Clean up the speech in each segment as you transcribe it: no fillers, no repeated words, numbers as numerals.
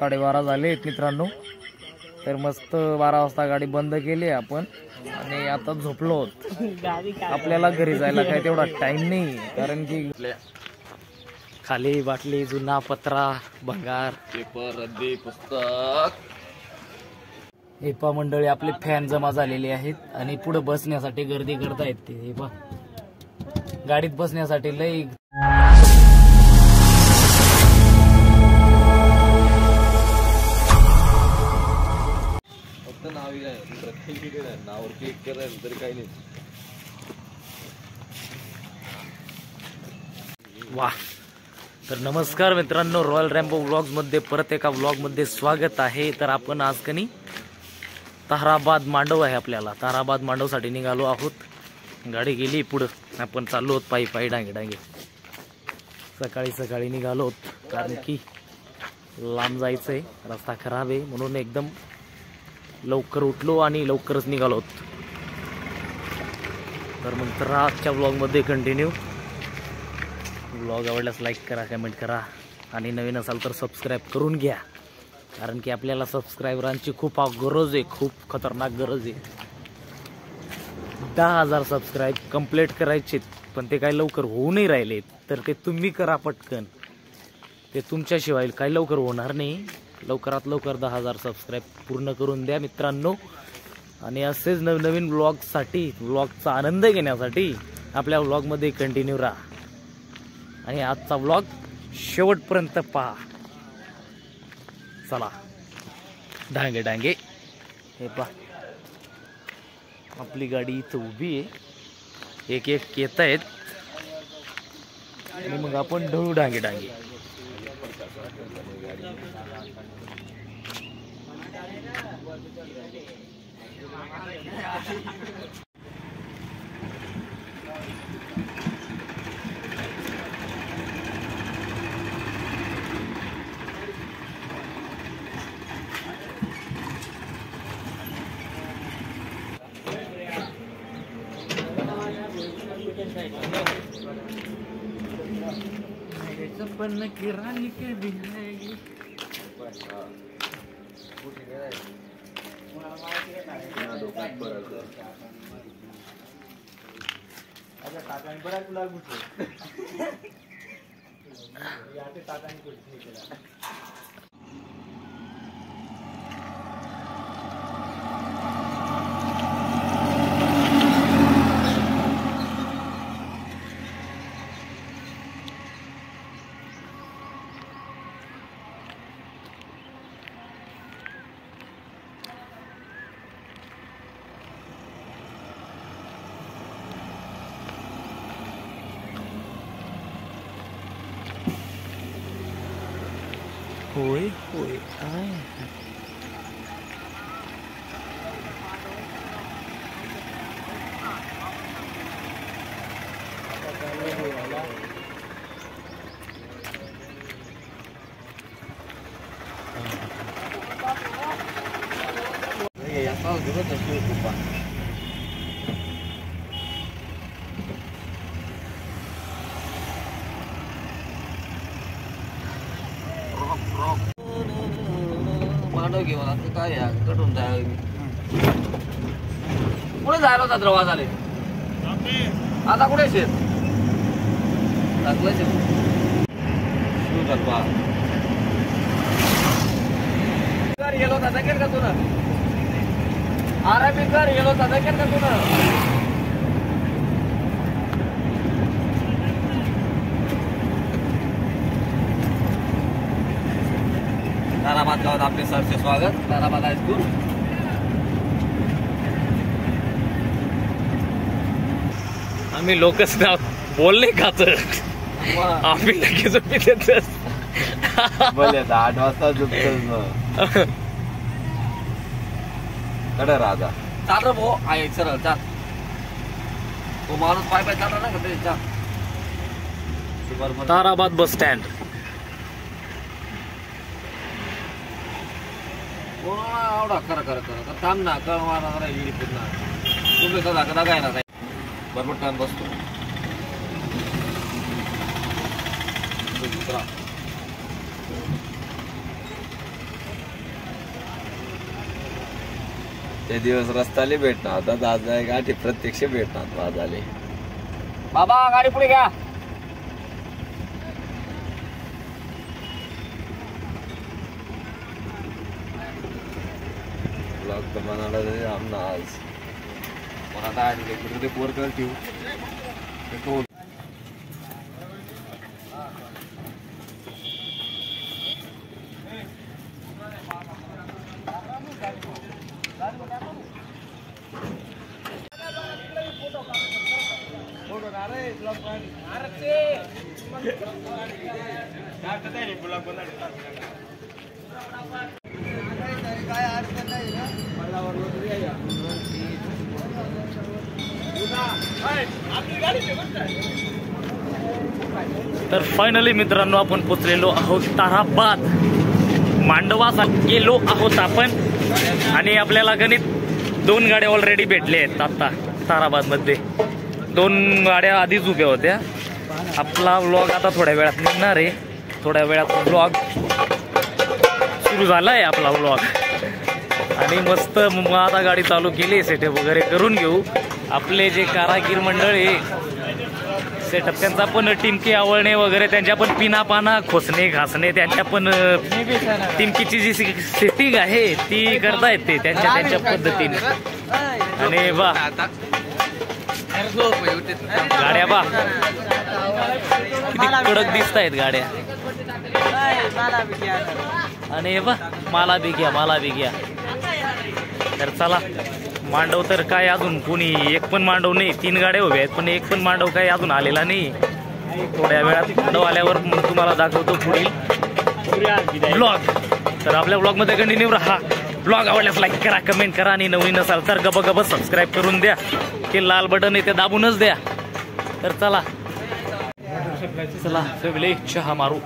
12:30 झाले मित्रांनो. तर मस्त 12 वाजता गाडी बंद केली आपण आणि आता झोपलो आहोत. आपल्याला घरी जायला काही तेवढा टाइम नाही, कारण की खाली बाटली, जुना पत्रा, भंगार, पेपर, रद्दी, पुस्तक. एपा मंडळी आपले फॅन जमा झालेले आहेत आणि पुढे बसण्यासाठी गर्दी करतायत. ते एपा गाडीत बसण्यासाठी लई नाव क्लिक करायला तरी काही नाही. वाह. तर नमस्कार मित्रांनो, रॉयल रॅम्बो व्लॉग्स मध्ये परत एका व्लॉग मध्ये स्वागत आहे. तर आपण आज कनी ताहराबाद मांडव आहे आपल्याला. ताहराबाद मांडव साठी निघालो आहोत. गाडी गेली पुढं, आपण चाललो आहोत पायी पायी डांगे डांगे. सकाळी सकाळी निघालो आहोत कारण की लांब जायचंय, रस्ता खराब आहे म्हणून एकदम लवकर उठलो आणि लवकरच निघालो आहोत. तर मग तर आजच्या व्लॉगमध्ये कंटिन्यू. व्लॉग आवडल्यास लाईक करा, कमेंट करा आणि नवीन असाल तर सबस्क्राईब करून घ्या, कारण की आपल्याला सबस्क्रायबरांची खूप गरज आहे, खूप खतरनाक गरज आहे. 10,000 सबस्क्राईब कंप्लीट करायचे, पण ते काही लवकर होऊ नाही राहिले. तर ते तुम्ही करा पटकन, ते तुमच्याशिवाय काही लवकर होणार नाही. लवकरात लवकर 10,000 सबस्क्राईब पूर्ण करून द्या मित्रांनो. आणि असेच नवनवीन व्लॉगसाठी, व्लॉगचा आनंद घेण्यासाठी आपल्या व्लॉगमध्ये कंटिन्यू राहा आणि आजचा व्लॉग शेवटपर्यंत पहा. चला डांगे डांगे. हे पहा आपली गाडी इथं उभी आहे, एक एक येत आहेत आणि मग आपण ढळू डांगे डांगे. पण किरानी के दिखाएगी होय होय आय. मांडव घेऊन आता काय कटून पुढे जायला होता द्रवा झाले. आता कुठे शेत टाकलं शेत गेलो होता जकेल का तुला? आरामी कर गेलो होता जकेल का तुला? ताराबाद गावात आपले सरचे स्वागत. ताराबाद हायस्कूल. आम्ही लोकच नाव बोलले का तर आम्ही लगेच बोल 8 वाजता कडे राजा चाल रे भाऊ. आहे सरळ चाल. तो माणूस पाय पाय चालला ना का चाल. Tarabad bus stand. आवडा खरं खरं खरं थांब ना. कळ मारा इडी पुन्हा तुम्ही कदा काय ना बरोबर टाइम बसतो. ते दिवस रस्त्याला भेटणार होता, आज गाठी प्रत्यक्ष भेटणार आज आले. बाबा गाडी पुढे घ्या. ब्लॉग तर बनायला आमना आज आता ते पोर कर ठेवू. तर फायनली मित्रांनो आपण पोचलेलो आहोत ताराबाद. मांडवासा गेलो आहोत आपण आणि आपल्याला गणित 2 गाड्या ऑलरेडी भेटले आहेत. आता ताराबाद मध्ये 2 गाड्या आधीच उभ्या होत्या. आपला व्लॉग आता थोड्या वेळात निघणार आहे. थोड्या वेळात व्लॉग सुरू झाला आहे आपला व्लॉग. आणि मस्त आता गाडी चालू केली, सेटअप वगैरे करून घेऊ. आपले जे कारागीर मंडळ आहे सेटअप त्यांचा पण टिमकी आवळणे वगैरे त्यांच्या पण पिना पाना खोसणे घासणे त्यांच्या पण टिमकीची जी सेटिंग आहे ती करता येते त्यांच्या पद्धतीने. आणि बा गाड्या बा किती कडक दिसत आहेत गाड्या. आणि बा मला बी घ्या. तर चला मांडव तर काय अजून कोणी एक पण मांडव नाही. 3 गाड्या उभ्या आहेत पण एक पण मांडव काय अजून आलेला नाही. थोड्या वेळात मांडव आल्यावर तुम्हाला दाखवतो पुढील ब्लॉग. तर आपल्या ब्लॉगमध्ये कंटिन्यू राहा. ब्लॉग आवडल्यास लाईक करा, कमेंट करा आणि नवीन असाल तर गबगब सबस्क्राईब करून द्या. ते लाल बटन आहे ते दाबूनच द्या. तर चला सगळे चहा मारू.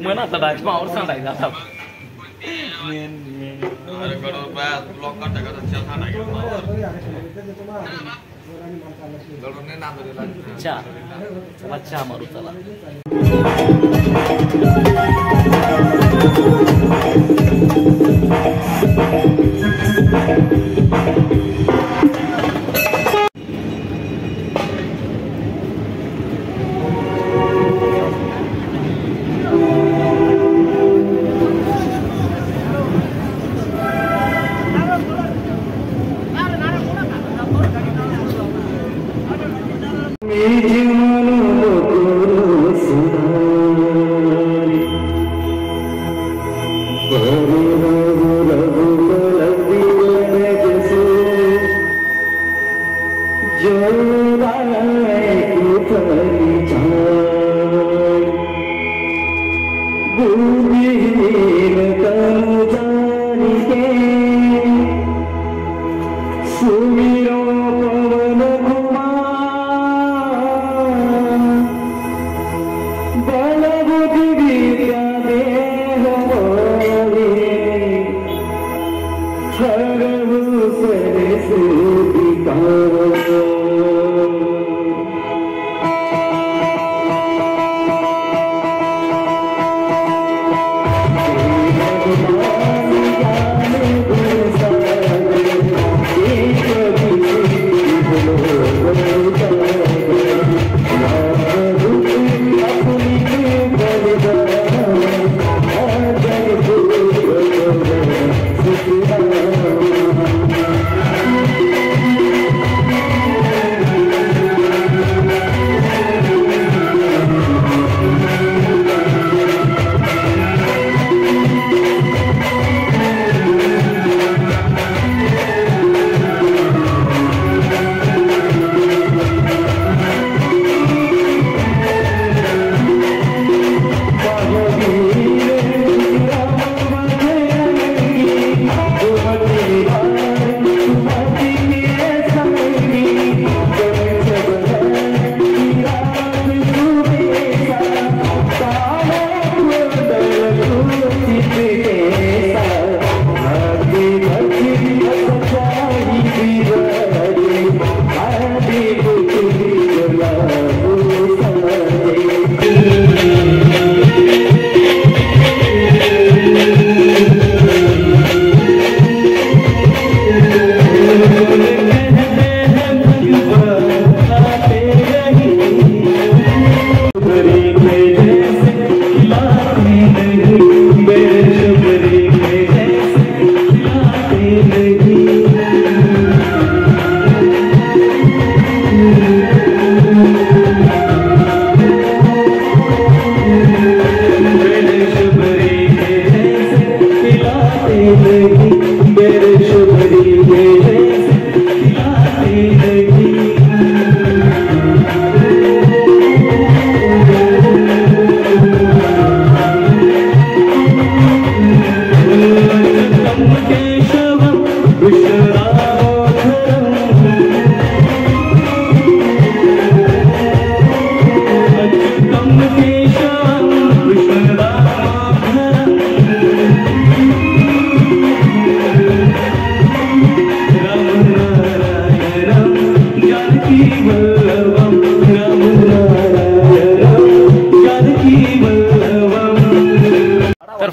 मन आता राजमावर सांगायचं आता. चहा मारू चला. सुमिरो पवन कुमार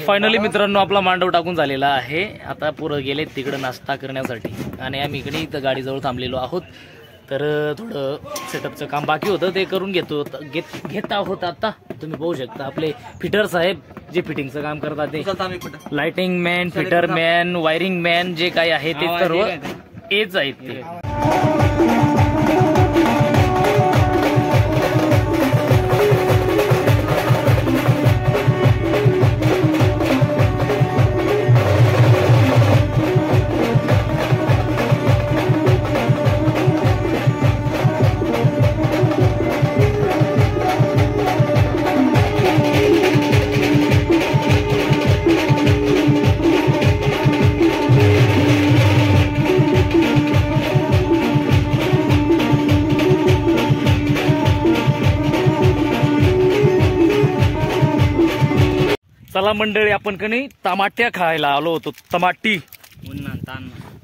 फायनली मित्रांनो आपला मांडव टाकून झालेला आहे. आता पुरं गेले तिकडं नाश्ता करण्यासाठी आणि आम्ही इकडे इथं गाडीजवळ थांबलेलो आहोत. तर थोडं सेटअपचं काम बाकी होतं ते करून घेत आहोत. आता तुम्ही पाहू शकता आपले फिटर साहेब जे फिटिंगचं काम करतात ते lighting man, fitter man, wiring man जे काही आहे ते सर्व हेच आहेत ते. चला मंडळी आपण कणी टमाट्या खायला आलो होतो. टमाटी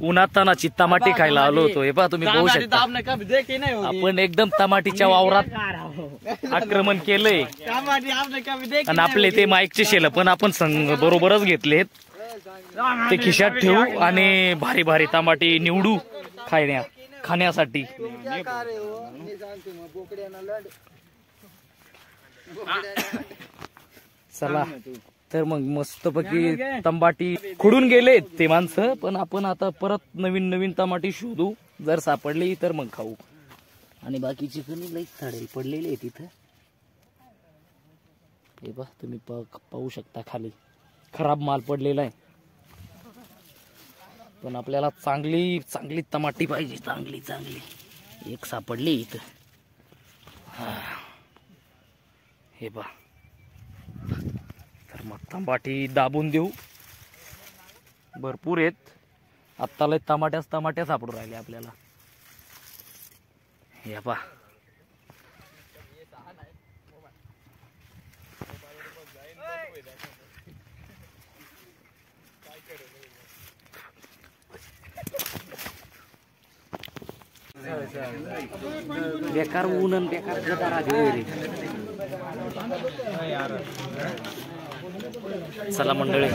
उन्हातानाची टमाटी खायला आलो होतो. हे पहा तुम्ही पाहू शकता आपण एकदम टमाटीच्या वावरात आक्रमण केलंय आणि आपले ते माईकचे शेल पण आपण बरोबरच घेतलेत. ते खिशात ठेवू आणि भारी भारी टमाटी निवडू खाण्यासाठी. चला तर मग मस्तपैकी टमाटी खुडून गेले ते माणसं, पण आपण आता परत नवीन नवीन टमाटी शोधू. जर सापडली तर मग खाऊ. आणि बाकीची कणी लई झाडे पडलेली आहे तिथं. हे बघ तुम्ही पाहू शकता खाली खराब माल पडलेला आहे. पण आपल्याला चांगली चांगली टमाटी पाहिजे. चांगली चांगली एक सापडली इथं. हे बघ तर मग टमाटी दाबून देऊ. भरपूर आहेत. आत्ताला टमाट्या सापडून राहिले आपल्याला. हे पहा बेकार ऊन आणि बेकार गदार आले. चला मंडळी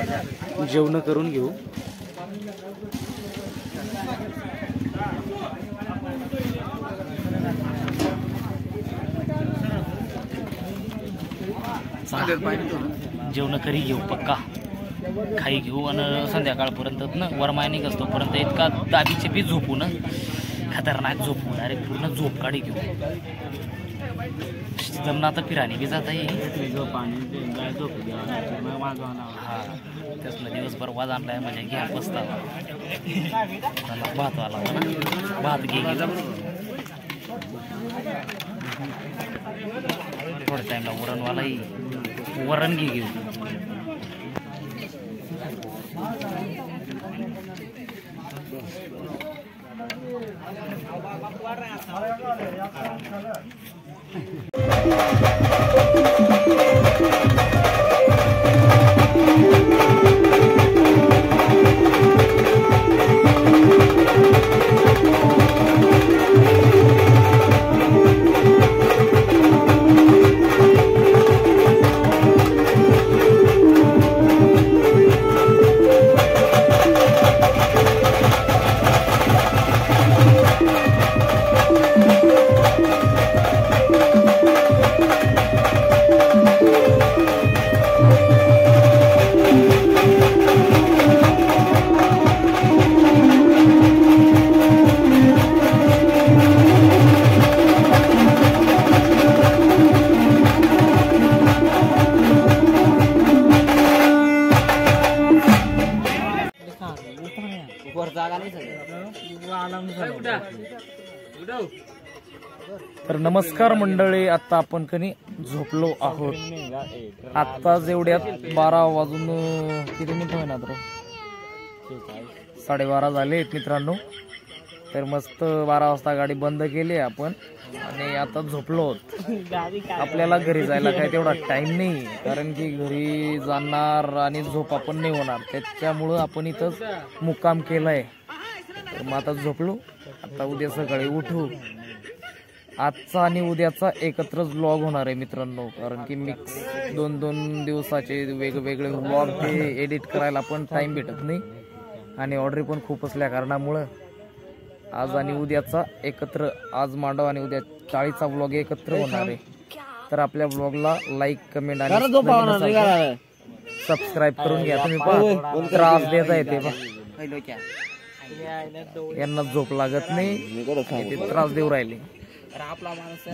जेवण करून घेऊ. जेवण करी घेऊ पक्का. खाई घेऊ आणि संध्याकाळपर्यंत ना वरमायनिक असतोपर्यंत इतका दाबीचे बी झोपू ना खतरनाक झोपू. डायरेक्ट पूर्ण झोप काढी घेऊ. जमना तर फिराने बी जाता येईल. हा तेच ना दिवसभर वाज आणलाय म्हणजे घ्या बसता. भात आला ना भात घे. थोड्या टाइमला वरणवालाही वरण घेऊ. तर नमस्कार मंडळी, आता आपण कनी झोपलो आहोत. आता जेवढ्यात 12 वाजून किती मिनिट होणार तर 12:30 झाले मित्रांनो. तर मस्त 12 वाजता गाडी बंद केली आपण आणि आता झोपलो आहोत. आपल्याला घरी जायला काही तेवढा टाइम नाही, कारण की घरी जाणार आणि झोप आपण नाही होणार, त्याच्यामुळं आपण इथंच मुक्काम केलाय. तर मग आता झोपलो. आता उद्या सकाळी उठू आजचा आणि उद्याचा एकत्रच व्लॉग होणार आहे मित्रांनो, कारण की मिक्स दोन दिवसाचे वेगवेगळे व्लॉग हे एडिट करायला पण टाइम भेटत नाही आणि ऑर्डर पण खूप असल्या कारणामुळं आज आणि उद्याचा एकत्र, आज मांडव आणि उद्या चाळीचा व्लॉग एकत्र होणार आहे. तर आपल्या व्लॉगला लाईक, कमेंट आणि सबस्क्राईब करून घ्या. तुम्ही पहा त्रास देता येते पहा, यांना झोप लागत नाही, ते त्रास देऊ राहिले.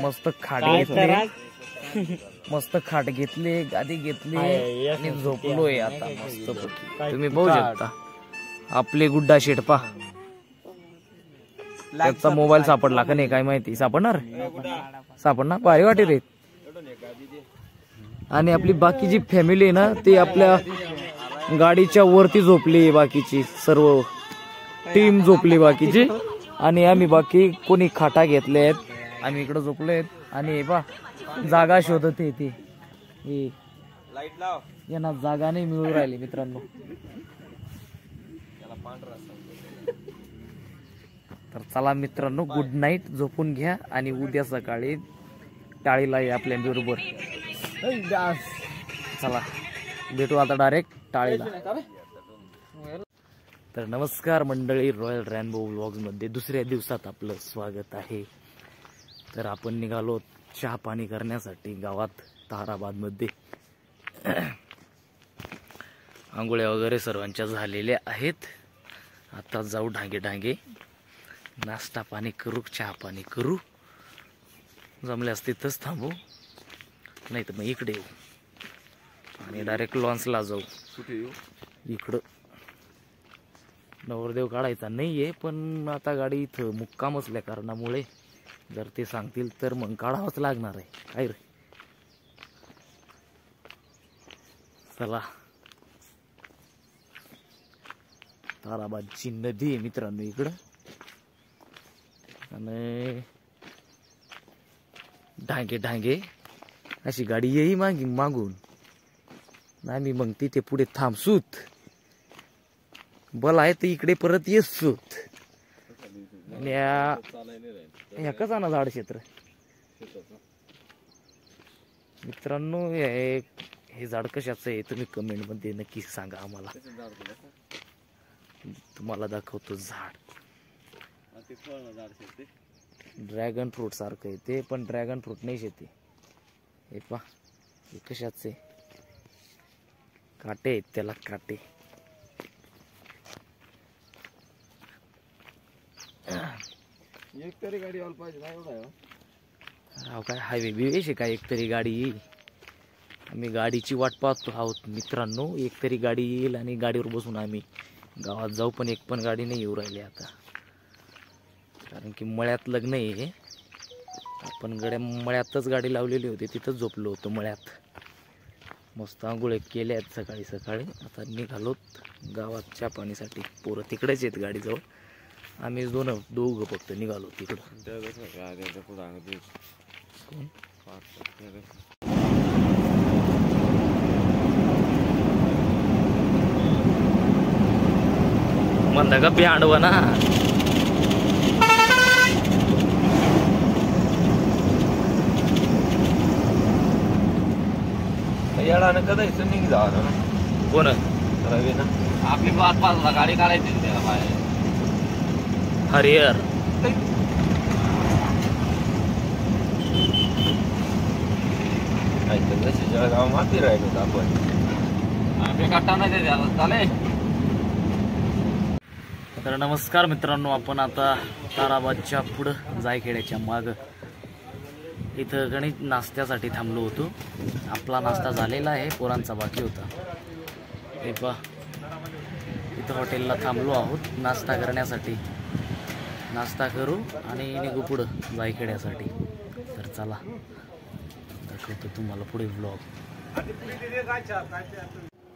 मस्त खाट घेतले, मस्त खाट घेतले, गादी घेतली आणि झोपलोय आता मस्त. तुम्ही बघू शकता आपले गुड्डा शेट पहा. त्याचा मोबाईल सापडला का नाही काय माहिती, सापडणार भारी वाटे रे. आणि आपली बाकीची फॅमिली ना ती आपल्या गाडीच्या वरती झोपली, बाकीची सर्व टीम झोपली बाकीची, आणि आम्ही बाकी कोणी खाटा घेतले आहेत, आम्ही इकडे झोपलोय. आणि हे पा जागा शोधत येते, यांना जागा नाही मिळून राहिली मित्रांनो. तर चला मित्रांनो, गुड नाईट, झोपून घ्या आणि उद्या सकाळी टाळीला या आपल्या बरोबर. चला भेटू आता डायरेक्ट टाळीला. तर नमस्कार मंडळी, रॉयल रेनबो व्लॉग्स मध्ये दुसऱ्या दिवसात आपलं स्वागत आहे. तर आपण निघालो चहा पाणी करण्यासाठी गावात ताराबाद मध्ये. आंघोळ्या वगैरे सर्वांच्या झालेल्या आहेत. आता जाऊ ढांगे नाश्ता पाणी करू, चहा पाणी करू, जमल्यास तिथंच थांबू, नाही तर मग इकडे येऊ आणि डायरेक्ट लॉन्सला जाऊ. इकडं नवरदेव काढायचा नाहीये, पण आता गाडी इथं मुक्काम असल्या कारणामुळे जर ते सांगतील तर मग काढावंच लागणार आहे. काय रे, चला. ताराबादची नदी आहे मित्रांनो इकडं, आणि ढांगे अशी गाडी येई मागून, आम्ही मग तिथे पुढे थांबसूत, बल आहे तर इकडे परत येसूत. ह्या कसा ना झाड क्षेत्र मित्रांनो, हे झाड कशाचं आहे तुम्ही कमेंट मध्ये नक्की सांगा आम्हाला. तुम्हाला दाखवतो झाड, ड्रॅगन फ्रूट सारखं आहे ते, पण ड्रॅगन फ्रूट नाही शेती. हे पा हे कशाच आहे, काटे आहेत त्याला, काटे. एक तरी गाडी आली पाहिजे ना, एवढा काय हायवे बिवे काय एक तरी गाडी येईल. आम्ही गाडीची वाट पाहतो आहोत मित्रांनो, एक तरी गाडी येईल आणि गाडीवर बसून आम्ही गावात जाऊ. पण एक पण गाडी नाही येऊ राहिली आता, कारण की मळ्यात लग्न आहे. आपण मळ्यातच गाडी लावलेली होती, तिथंच झोपलो होतो मळ्यात. मस्त आंघोळ केल्या आहेत सकाळी सकाळी. आता निघालोत गावात चहा पाणीसाठी. पोरं तिकडेच आहेत गाडीजवळ, आम्ही दोघं फक्त निघालो तिकडं. म्हणता का प्याडवा ना, येडानं कदा निघ जा कोण रवी ना, आपली 5-5 गाडी काढायची त्याला बाहेर. हरिहर जळगाव माती राहिलो आपण, आम्ही काटा नाही चालेल. तर नमस्कार मित्रांनो, आपण आता ताराबादच्या पुढं जायखेड्याच्या माग इथं गणित नाश्त्यासाठी थांबलो होतो. आपला नाश्ता झालेला आहे, पोरांचा बाकी होता. हे पहा इथं हॉटेलला थांबलो आहोत नाश्ता करण्यासाठी. नाश्ता करू आणि निघू पुढं जायखेड्यासाठी. तर चला दाखवतो तुम्हाला पुढे व्लॉग.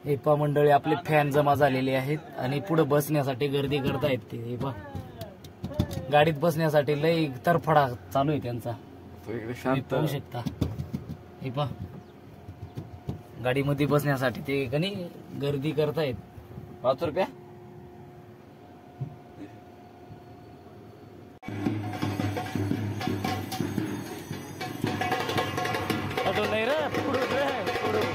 हे पहा मंडळी, आपले फॅन जमा झालेले आहेत आणि पुढे बसण्यासाठी गर्दी करतायत ते. हे पहा गाडीत बसण्यासाठी लय तरफडा चालू आहे त्यांचा, पाहू शकता. हे पहा गाडीमध्ये बसण्यासाठी ते कणी गर्दी करतायत. 5 रुपया अजून नाही रे पुढून रे पुढून.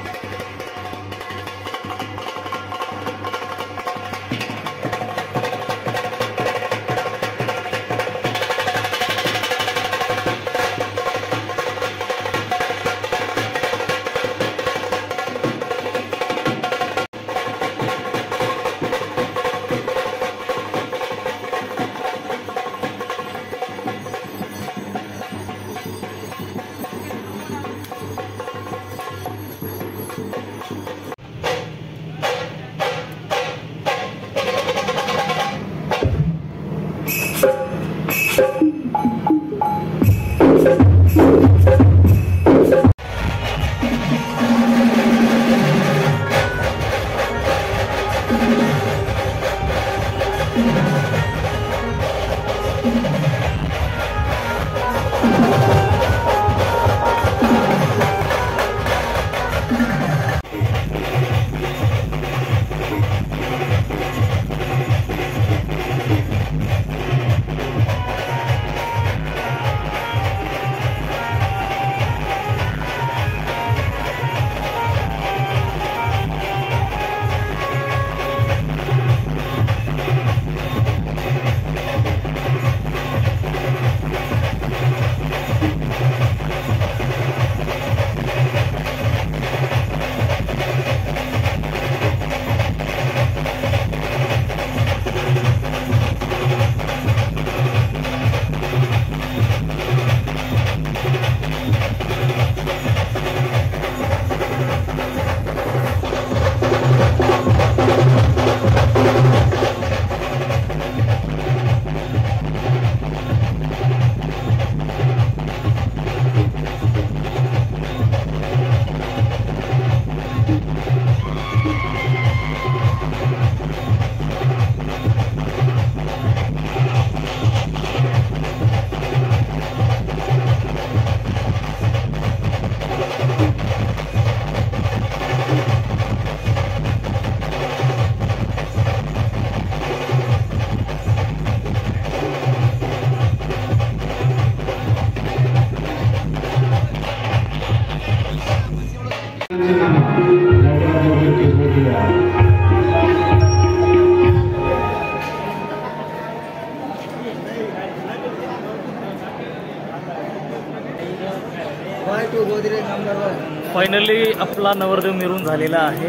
फायनली आपला नवरदेव मिरून झालेला आहे,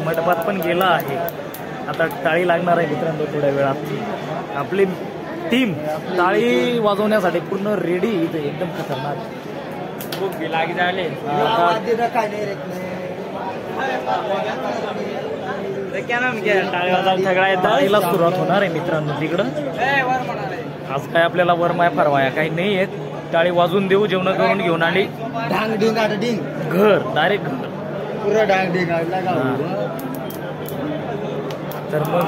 मंडपात पण गेला आहे. आता टाळी लागणार आहे मित्रांनो थोड्या वेळात. आपली टीम टाळी वाजवण्यासाठी पूर्ण रेडी इथे एकदम खतरनाक खूप लागी झाले. टाळीला सुरुवात होणार आहे मित्रांनो तिकडं. आज काय आपल्याला वरमाया फरवाया काही नाही आहेत. टाळी वाजून देऊ, जेवण करून घेऊन आणि डांग डिंग आठ डिंग घर डायरेक्ट घर पुरा डांग डिंग तर मग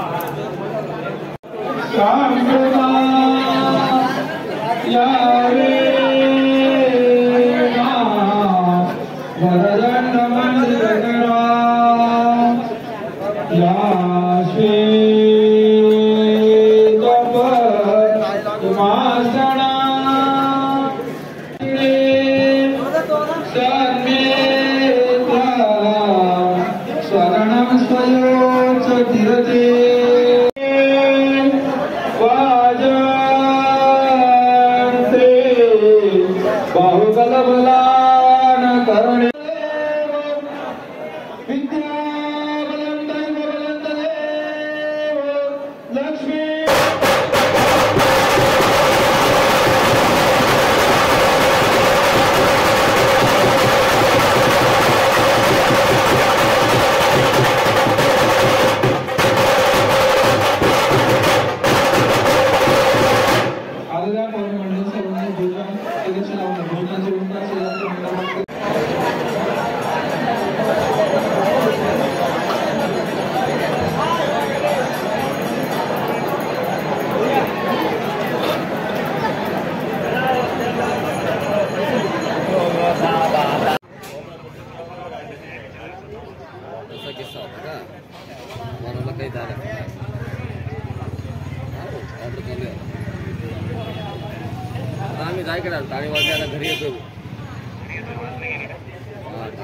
आम्ही जायकडे टाळी वाजवायला घरी येतो.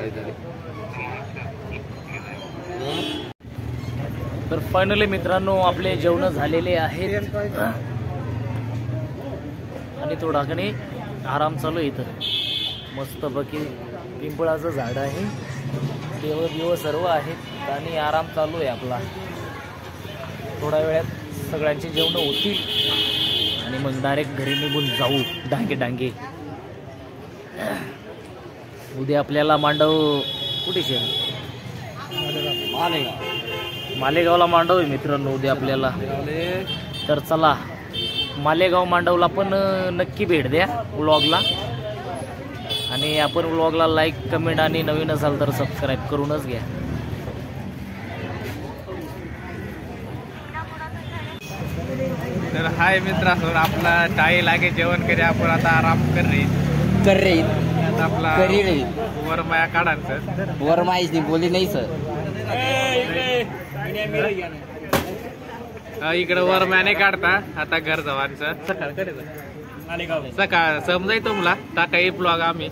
काहीतरी. तर फायनली मित्रांनो आपले जेवण झालेले आहेत आणि थोडा कणी आराम चालू आहे इथं. मस्त बकी पिंपळाचं झाड आहे, देव बिव सर्व आहेत आणि आराम चालू आहे आपला. थोड्या वेळात सगळ्यांची जेवणं होतील आणि मग डायरेक्ट घरी निघून जाऊ डांगे डांगे. उद्या आपल्याला मांडव कुठे शेर मालेगावला मांडव आहे मित्रांनो उद्या आपल्याला. तर चला मालेगाव मांडवला पण नक्की भेट द्या व्लॉगला. आणि आपण व्लॉगला लाईक कमेंट आणि नवीन असाल तर सबस्क्राईब करूनच घ्या. तर हाय मित्रांनो, आपला टाळी लागे जेवण करे, आपण आता आराम कर रे. आता आपला वरमाया काढायचं. वरमाईच नाही बोली नाही सर. इकडे वरमायाने काढता. आता घर जवानचं सकाळ करायचं. सकाळ समजायचं मला टाकाई ब्लॉग आम्ही.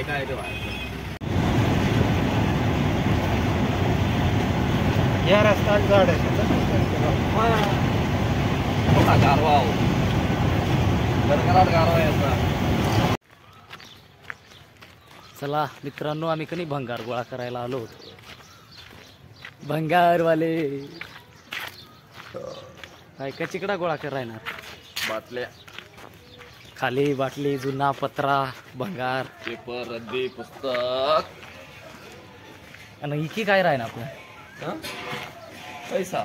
काय ते या रस्त्यात झाड आहे. गारवा गारवा याचा. चला मित्रांनो आम्ही कधी भंगार गोळा करायला आलो होतो. भंगारवाले काय का चिकडा गोळा करायला. बाटल्या, खाली बाटली, जुना पत्रा, भंगार पेपर, रद्दी, पुस्तक आणि इकी काय राहील आपलं पैसा.